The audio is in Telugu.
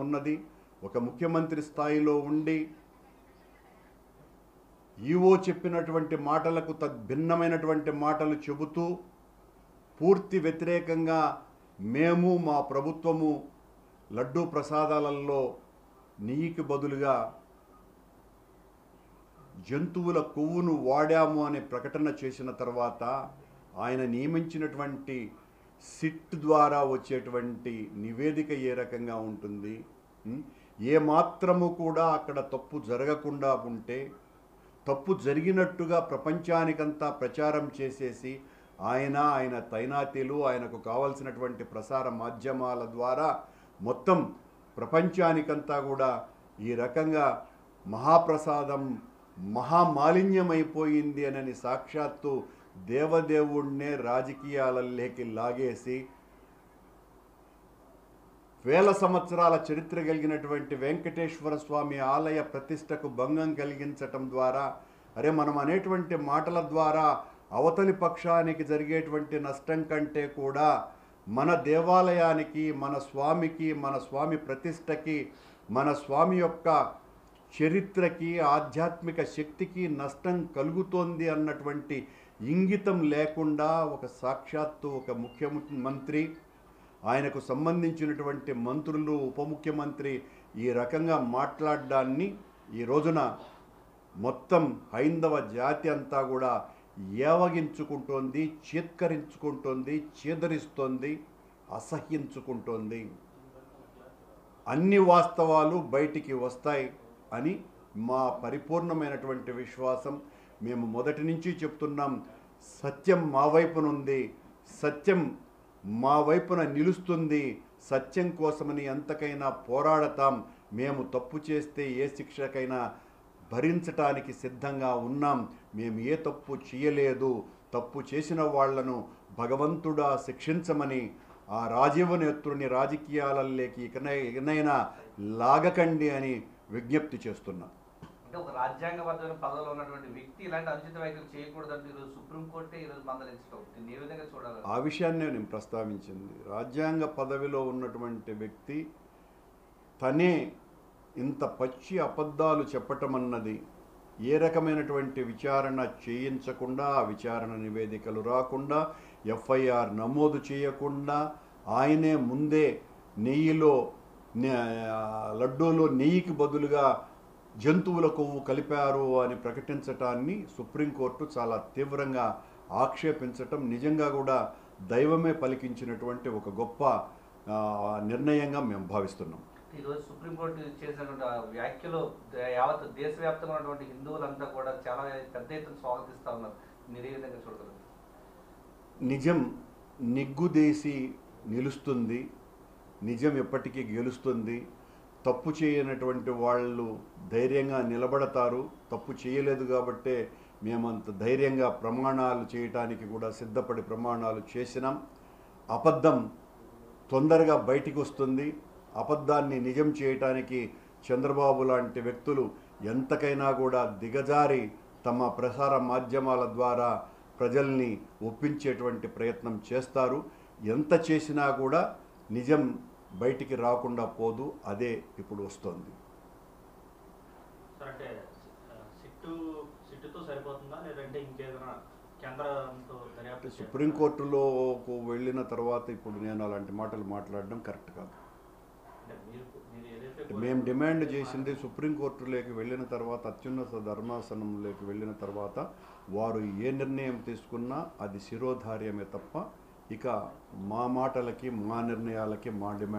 ఉన్నది. ఒక ముఖ్యమంత్రి స్థాయిలో ఉండి ఈవో చెప్పినటువంటి మాటలకు భిన్నమైనటువంటి మాటలు చెబుతూ పూర్తి వ్యతిరేకంగా మేము మా ప్రభుత్వము లడ్డూ ప్రసాదాలలో నెయ్యికి బదులుగా జంతువుల కొవ్వును వాడాము అనే ప్రకటన చేసిన తర్వాత ఆయన నియమించినటువంటి సిట్ ద్వారా వచ్చేటువంటి నివేదిక ఏ రకంగా ఉంటుంది, ఏ మాత్రము కూడా అక్కడ తప్పు జరగకుండా ఉంటే తప్పు జరిగినట్టుగా ప్రపంచానికంతా ప్రచారం చేసేసి ఆయన తైనాతీలు ఆయనకు కావాల్సినటువంటి ప్రసార మాధ్యమాల ద్వారా మొత్తం ప్రపంచానికంతా కూడా ఈ రకంగా మహాప్రసాదం మహామాలిన్యమైపోయింది అని సాక్షాత్తు దేవదేవుణ్ణే రాజకీయాలలోకి లాగేసి వేల సంవత్సరాల చరిత్ర కలిగినటువంటి వెంకటేశ్వర స్వామి ఆలయ ప్రతిష్టకు భంగం కలిగించటం ద్వారా మనం అనేటువంటి మాటల ద్వారా అవతలి పక్షానికి జరిగేటువంటి నష్టం కంటే కూడా మన దేవాలయానికి, మన స్వామికి, మన స్వామి ప్రతిష్టకి, మన స్వామి యొక్క చరిత్రకి, ఆధ్యాత్మిక శక్తికి నష్టం కలుగుతోంది అన్నటువంటి ఇంగితం లేకుండా ఒక సాక్షాత్తు ఒక ముఖ్యమంత్రి, ఆయనకు సంబంధించినటువంటి మంత్రులు, ఉప ముఖ్యమంత్రి ఈ రకంగా మాట్లాడడాన్ని ఈ రోజున మొత్తం హైందవ జాతి అంతా కూడా ఏవగించుకుంటోంది, చీత్కరించుకుంటోంది, చీదరిస్తోంది, అసహ్యించుకుంటోంది. అన్ని వాస్తవాలు బయటికి వస్తాయి అని మా పరిపూర్ణమైనటువంటి విశ్వాసం. మేము మొదటి నుంచి చెప్తున్నాం, సత్యం మా వైపునుంది, సత్యం మా వైపున నిలుస్తుంది, సత్యం కోసమని ఎంతకైనా పోరాడతాం. మేము తప్పు చేస్తే ఏ శిక్షకైనా భరించటానికి సిద్ధంగా ఉన్నాం. మేము ఏ తప్పు చేయలేదు, తప్పు చేసిన వాళ్లను భగవంతుడా శిక్షించమని ఆ రాజీవనేత్రుని రాజకీయాలలోకి ఇకనైనా లాగకండి అని విజ్ఞప్తి చేస్తున్నాం. అంటే ఒక రాజ్యాంగబద్ధమైన పదవిలో ఉన్నటువంటి వ్యక్తి ఇలాంటి అనుచిత వ్యాఖ్యలు చేయకూడదంటే ఈరోజు సుప్రీంకోర్టే ఈరోజు మందలించడం ఏ విధంగా చూడాలి? ఆ విషయాన్నే నేను ప్రస్తావించింది. రాజ్యాంగ పదవిలో ఉన్నటువంటి వ్యక్తి తనే ఇంత పచ్చి అబద్ధాలు చెప్పటం అన్నది, ఏ రకమైనటువంటి విచారణ చేయించకుండా, ఆ విచారణ నివేదికలు రాకుండా, ఎఫ్ఐఆర్ నమోదు చేయకుండా ఆయనే ముందే లడ్డూలో నెయ్యికి బదులుగా జంతువుల కొవ్వు కలిపారు అని ప్రకటించటాన్ని సుప్రీంకోర్టు చాలా తీవ్రంగా ఆక్షేపించటం నిజంగా కూడా దైవమే పలికించినటువంటి ఒక గొప్ప నిర్ణయంగా మేము భావిస్తున్నాం. ఈరోజు సుప్రీంకోర్టు చేసినటువంటి వ్యాఖ్యలు యావత్ దేశవ్యాప్తంగా ఉన్నటువంటి హిందువులంతా కూడా చాలా పెద్ద ఎత్తున స్వాగతిస్తూ ఉన్నారు. మీరు ఏ విధంగా చూడగలరు? నిజం నిగ్గుదేసి నిలుస్తుంది, నిజం ఎప్పటికీ గెలుస్తుంది. తప్పు చేయనటువంటి వాళ్ళు ధైర్యంగా నిలబడతారు. తప్పు చేయలేదు కాబట్టే మేమంత ధైర్యంగా ప్రమాణాలు చేయటానికి కూడా సిద్ధపడి ప్రమాణాలు చేసినాం. అబద్ధం తొందరగా బయటికి వస్తుంది. అబద్ధాన్ని నిజం చేయటానికి చంద్రబాబు లాంటి వ్యక్తులు ఎంతకైనా కూడా దిగజారి తమ ప్రసార మాధ్యమాల ద్వారా ప్రజల్ని ఒప్పించేటువంటి ప్రయత్నం చేస్తారు. ఎంత చేసినా కూడా నిజం బయటికి రాకుండా పోదు. అదే ఇప్పుడు వస్తుంది. సుప్రీంకోర్టులోకి వెళ్ళిన తర్వాత ఇప్పుడు నేను అలాంటి మాటలు మాట్లాడడం కరెక్ట్ కాదు. మేము డిమాండ్ చేసింది సుప్రీంకోర్టులోకి వెళ్ళిన తర్వాత, అత్యున్నత ధర్మాసనంలోకి వెళ్ళిన తర్వాత వారు ఏ నిర్ణయం తీసుకున్నా అది శిరోధార్యమే తప్ప ఇక మా మాటలకి, మా నిర్ణయాలకి, మా డిమాండ్